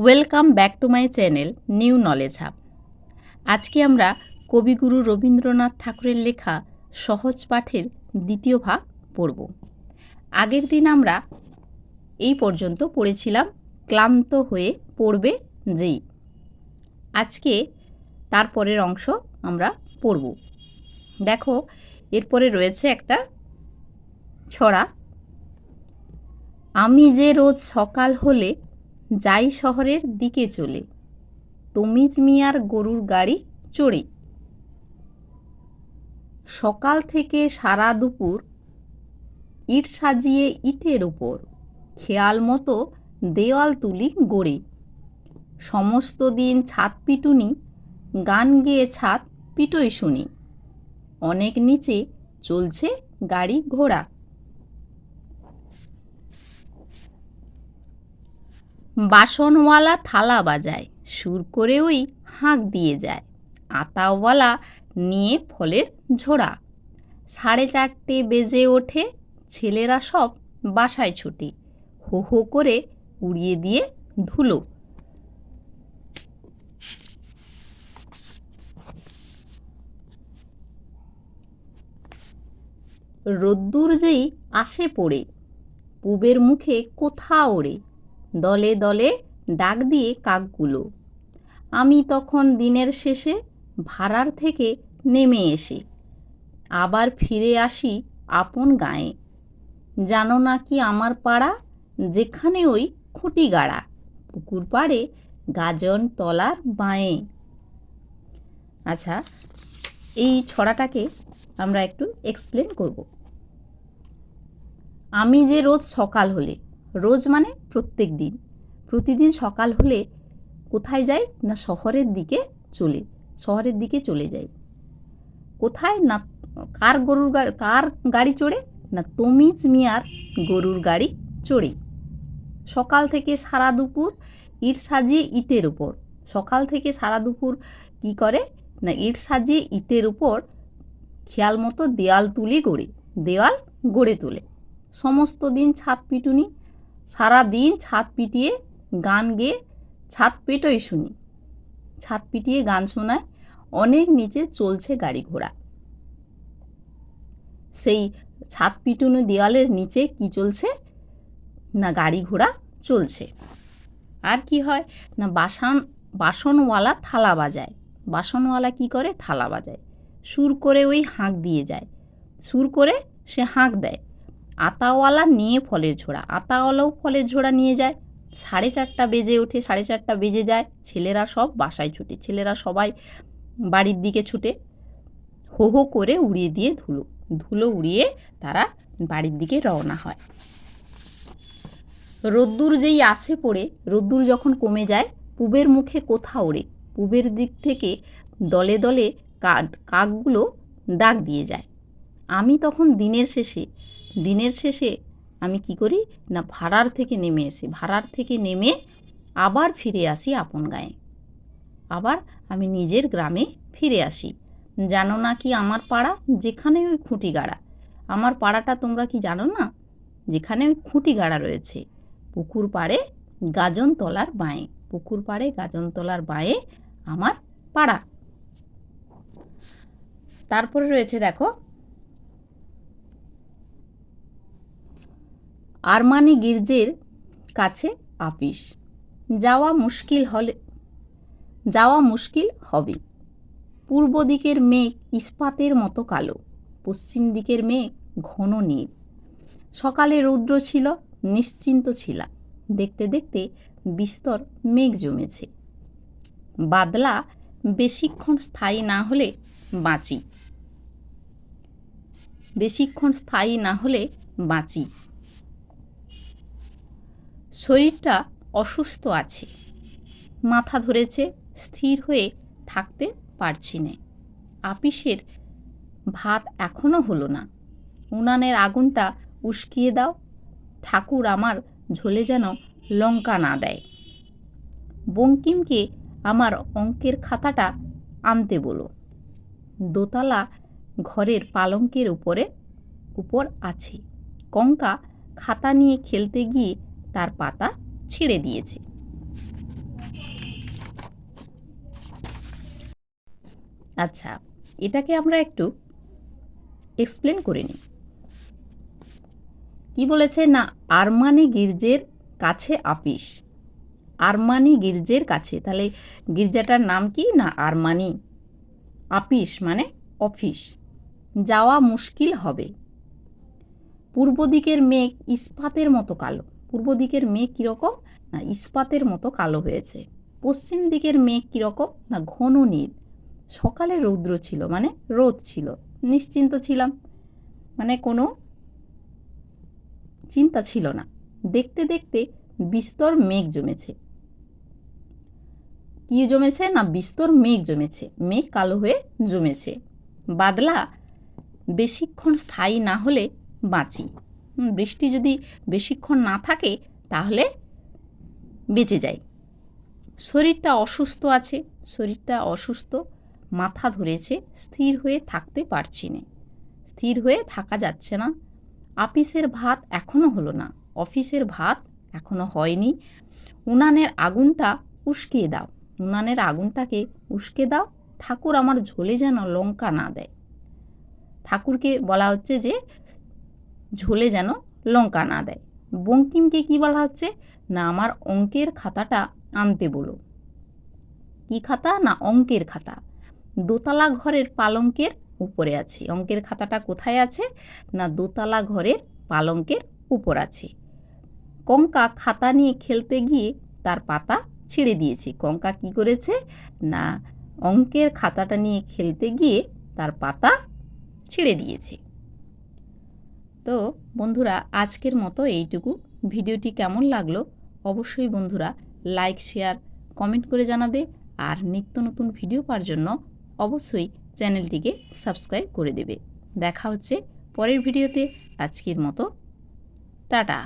Welcome back to my channel new knowledge hub. আজকে আমরা কবিগুরু রবীন্দ্রনাথ ঠাকুরের লেখা সহজ পাঠের দ্বিতীয় ভাগ পড়ব। আগের দিন আমরা এই পর্যন্ত পড়েছিলাম ক্লান্ত হয়ে পড়বে যেই। আজকে তারপরের অংশ আমরা পড়ব। দেখো, এরপরে রয়েছে একটা ছড়া। আমি যে রোজ সকাল হলে যাই শহরের দিকে চলে, তমিজ মিয়ার গরুর গাড়ি চড়ে। সকাল থেকে সারা দুপুর ইট সাজিয়ে ইটের উপর খেয়াল মতো দেওয়াল তুলি গড়ে। সমস্ত দিন ছাদ পিটুনি, গান গেয়ে ছাদ পিটোই শুনি। অনেক নিচে চলছে গাড়ি ঘোড়া। বাসনওয়ালা থালা বাজায়, সুর করে ওই হাঁক দিয়ে যায়। আতাওয়ালা নিয়ে ফলের ঝোড়া। 4:30 বেজে ওঠে, ছেলেরা সব বাসায় ছুটে। হো হো করে উড়িয়ে দিয়ে ধুলো। রোদ্দুর যেই আসে পড়ে, পুবের মুখে কোথা ওড়ে। দলে দলে ডাক দিয়ে কাকগুলো। আমি তখন দিনের শেষে ভাড়ার থেকে নেমে এসে আবার ফিরে আসি আপন গাঁয়ে। জানো না কি আমার পাড়া, যেখানে ওই খুঁটি গাড়া, পুকুর পাড়ে গাজন তলার বাঁয়ে। আচ্ছা, এই ছড়াটাকে আমরা একটু এক্সপ্লেন করব। আমি যে রোজ সকাল হলে, রোজ মানে প্রত্যেক দিন, প্রতিদিন সকাল হলে কোথায় যাই না শহরের দিকে চলে যাই। কোথায় না কার গাড়ি চড়ে না তমিজ মিয়ার গরুর গাড়ি চড়ে। সকাল থেকে সারা দুপুর ইট সাজিয়ে ইটের উপর। সকাল থেকে সারা দুপুর কি করে না ইট সাজিয়ে ইটের উপর খেয়াল মতো দেওয়াল গড়ে তোলে। সমস্ত দিন ছাদ পিটুনি, সারা দিন ছাদ পিটিয়ে গান গেয়ে ছাদ পেটোই শুনি। ছাদ পিটিয়ে গান শোনায়। অনেক নিচে চলছে গাড়ি ঘোড়া। সেই ছাদ পিটুনি দেওয়ালের নিচে কি চলছে না গাড়ি ঘোড়া চলছে। আর কি হয় না বাসনওয়ালা থালা বাজায়। বাসনওয়ালা কি করে? থালা বাজায়। সুর করে ওই হাঁক দিয়ে যায়। সুর করে সে হাঁক দেয়। আতাওয়ালা নিয়ে ফলের ঝোড়া। আতাওয়ালাও ফলের ঝোড়া নিয়ে যায়। 4:30 বেজে ওঠে, 4:30 বেজে যায়, ছেলেরা সব বাসায় ছুটে। ছেলেরা সবাই বাড়ির দিকে ছুটে। হো হো করে উড়িয়ে দিয়ে ধুলো উড়িয়ে তারা বাড়ির দিকে রওনা হয়। রোদ্দুর যেই আসে পড়ে, রোদ্দুর যখন কমে যায়, পুবের মুখে কোথা ওড়ে। পুবের দিক থেকে দলে দলে কাকগুলো ডাক দিয়ে যায়। আমি তখন দিনের শেষে আমি কি করি না ভাড়ার থেকে নেমে আবার ফিরে আসি আপন গাঁয়ে। আবার আমি নিজের গ্রামে ফিরে আসি। জানো না কি আমার পাড়া, যেখানে ওই খুঁটি গাড়া। আমার পাড়াটা তোমরা কি জানো না? যেখানে ওই খুঁটি গাড়া রয়েছে, পুকুর পাড়ে গাজন তলার বাঁয়ে। পুকুর পাড়ে গাজন তলার বাঁয়ে আমার পাড়া। তারপরে রয়েছে দেখো, আরমানি গির্জের কাছে আপিস, যাওয়া মুশকিল হবে। পূর্ব দিকের মেঘ ইস্পাতের মতো কালো, পশ্চিম দিকের মেঘ ঘন নীল। সকালে রৌদ্র ছিল, নিশ্চিন্ত ছিলাম। দেখতে দেখতে বিস্তর মেঘ জমেছে। বাদলা বেশিক্ষণ স্থায়ী না হলে বাঁচি। শরীরটা অসুস্থ আছে, মাথা ধরেছে, স্থির হয়ে থাকতে পারছি না। আপিসের ভাত এখনো হলো না। উনানের আগুনটা উস্কিয়ে দাও, ঠাকুর আমার ঝোলে যেন লঙ্কা না দেয়। বঙ্কিমকে আমার অঙ্কের খাতাটা আনতে বলো। দোতলা ঘরের পালঙ্কের উপর আছে। কঙ্কা খাতা নিয়ে খেলতে গিয়ে তার পাতা ছিঁড়ে দিয়েছে। আচ্ছা, এটাকে আমরা একটু এক্সপ্লেন করে নিই। কি বলেছে না, আরমানি গির্জের কাছে আপিস। আরমানি গির্জের কাছে, তাহলে গির্জাটার নাম কি না আরমানি। আপিস মানে অফিস। যাওয়া মুশকিল হবে। পূর্ব দিকের মেঘ ইস্পাতের মতো কালো। পূর্ব দিকের মেঘ কীরকম না ইস্পাতের মতো কালো হয়েছে। পশ্চিম দিকের মেঘ কীরকম না ঘন নীল। সকালে রৌদ্র ছিল মানে রোদ ছিল, নিশ্চিন্ত ছিলাম, মানে কোনো চিন্তা ছিল না। দেখতে দেখতে বিস্তর মেঘ জমেছে। কি জমেছে না বিস্তর মেঘ জমেছে, মেঘ কালো হয়ে জমেছে। বাদলা বেশিক্ষণ স্থায়ী না হলে বাঁচি। বৃষ্টি যদি বেশিক্ষণ না থাকে তাহলে বেঁচে যাই। শরীরটা অসুস্থ আছে, শরীরটা অসুস্থ, মাথা ধরেছে, স্থির হয়ে থাকতে পারছি না, স্থির হয়ে থাকা যাচ্ছে না। আপিসের ভাত এখনো হলো না, অফিসের ভাত এখনো হয়নি। উনানের আগুনটা উস্কিয়ে দাও, উনানের আগুনটাকে উস্কে দাও। ঠাকুর আমার ঝোলে যেন লঙ্কা না দেয়। ঠাকুরকে বলা হচ্ছে যে ঝোলে যেন লঙ্কা না দেয়। বঙ্কিমকে কি বলা হচ্ছে না আমার অঙ্কের খাতাটা আনতে বলো। কি খাতা না অঙ্কের খাতা। দোতলা ঘরের পালঙ্কের উপরে আছে। অঙ্কের খাতাটা কোথায় আছে না দোতলা ঘরের পালঙ্কের উপর আছে। কঙ্কা খাতা নিয়ে খেলতে গিয়ে তার পাতা ছিঁড়ে দিয়েছে। কঙ্কা কি করেছে না অঙ্কের খাতাটা নিয়ে খেলতে গিয়ে তার পাতা ছিঁড়ে দিয়েছে। তো বন্ধুরা আজকের মতো এইটুকু। ভিডিওটি কেমন লাগলো অবশ্যই বন্ধুরা লাইক শেয়ার কমেন্ট করে জানাবে। আর নিত্য নতুন ভিডিও পাওয়ার জন্য অবশ্যই চ্যানেলটিকে সাবস্ক্রাইব করে দেবে। দেখা হচ্ছে পরের ভিডিওতে। আজকের মতো টাটা।